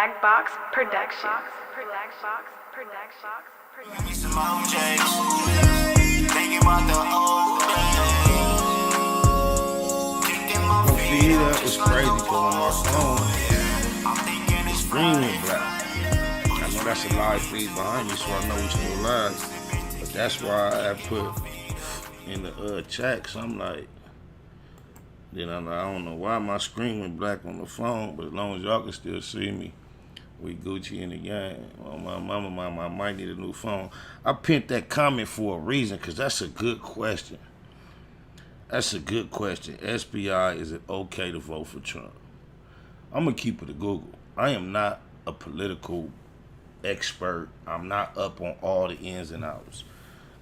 Black Box Productions. Give me some OJs. Thinking about the old days. Kicking my feet up. It's crazy because on my phone, I'm thinking the it's screen Friday. went black. I know that's a live feed behind me, so I know it's still live. But that's why I put in the chat, so I'm like, then I don't know why my screen went black on the phone, but as long as y'all can still see me, we Gucci in the game. Well, my mama, I might need a new phone. I pinned that comment for a reason, because that's a good question. That's a good question. SBI, is it okay to vote for Trump? I'm going to keep it to Google. I am not a political expert. I'm not up on all the ins and outs.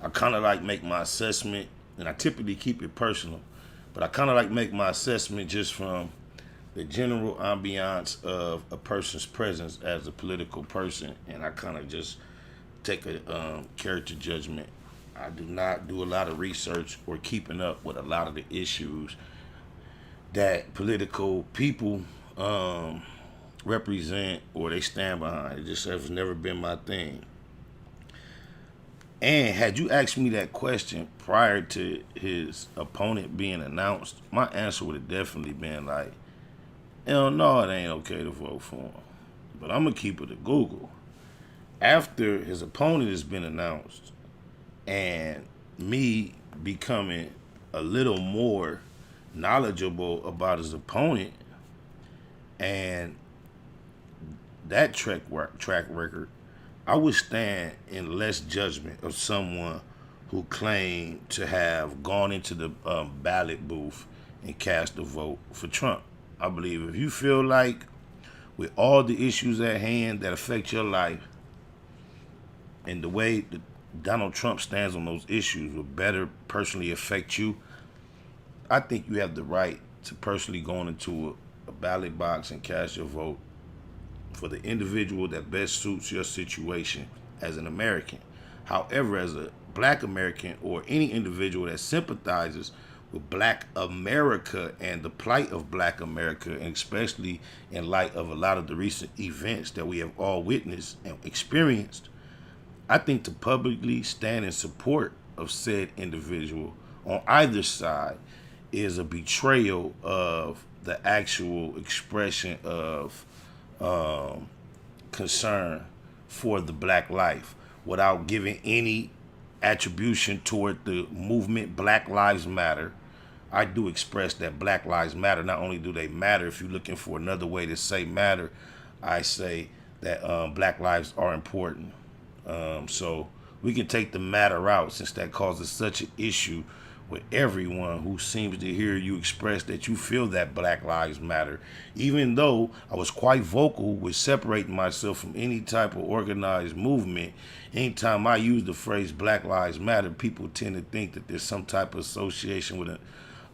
I kind of like make my assessment, and I typically keep it personal, but I kind of like make my assessment just from the general ambiance of a person's presence as a political person, and I kind of just take a character judgment. I do not do a lot of research or keeping up with a lot of the issues that political people represent or they stand behind. It just has never been my thing. And had you asked me that question prior to his opponent being announced, my answer would have definitely been like, hell no, it ain't okay to vote for him. But I'm going to keep it to Google. After his opponent has been announced and me becoming a little more knowledgeable about his opponent and that track record, I would stand in less judgment of someone who claimed to have gone into the ballot booth and cast a vote for Trump. I believe if you feel like with all the issues at hand that affect your life and the way that Donald Trump stands on those issues will better personally affect you, I think you have the right to personally go into a ballot box and cast your vote for the individual that best suits your situation as an American. However, as a black American or any individual that sympathizes with black America and the plight of black America, and especially in light of a lot of the recent events that we have all witnessed and experienced, I think to publicly stand in support of said individual on either side is a betrayal of the actual expression of concern for the black life without giving any attribution toward the movement Black Lives Matter. I do express that Black Lives Matter. Not only do they matter, if you're looking for another way to say matter, I say that black lives are important. So we can take the matter out, since that causes such an issue with everyone who seems to hear you express that you feel that Black Lives Matter. Even though I was quite vocal with separating myself from any type of organized movement, anytime I use the phrase Black Lives Matter, people tend to think that there's some type of association with an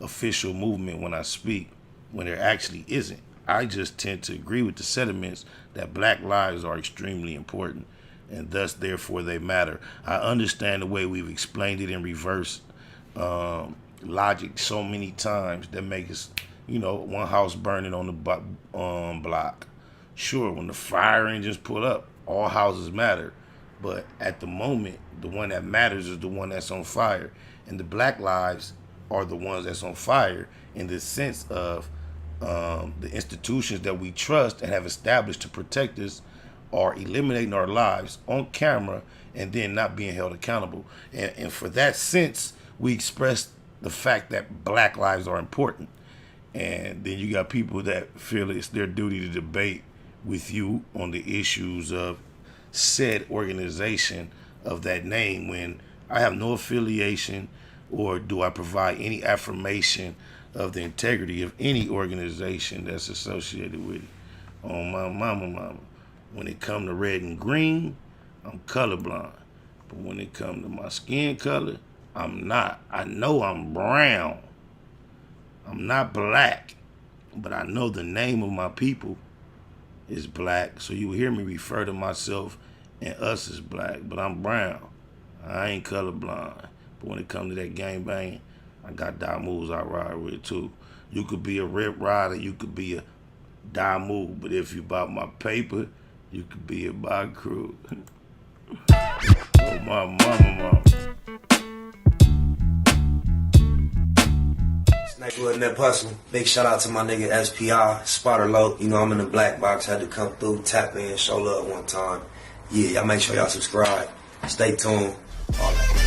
official movement when I speak, when there actually isn't. I just tend to agree with the sentiments that black lives are extremely important, and thus, therefore, they matter. I understand the way we've explained it in reverse logic so many times that makes us, one house burning on the block. Sure, when the fire engines pull up, all houses matter. But at the moment, the one that matters is the one that's on fire. And the black lives are the ones that's on fire in the sense of the institutions that we trust and have established to protect us are eliminating our lives on camera and then not being held accountable. And for that sense, we express the fact that black lives are important. And then you got people that feel it's their duty to debate with you on the issues of said organization of that name, when I have no affiliation or do I provide any affirmation of the integrity of any organization that's associated with it. On my mama. When it come to red and green, I'm colorblind. But when it come to my skin color, I'm not. I know I'm brown. I'm not black. But I know the name of my people is black. So you will hear me refer to myself and us as black. But I'm brown. I ain't colorblind. But when it comes to that gang banging, I got dot moves I ride with too. You could be a rip rider. You could be a die move. But if you about my paper, you could be in my crew. Oh, my mama. Nigga Nip Hustle. Big shout out to my nigga SPI, Spotter Low. You know I'm in the black box, had to come through, tap in, show love one time. Yeah, y'all make sure y'all subscribe. Stay tuned. All that.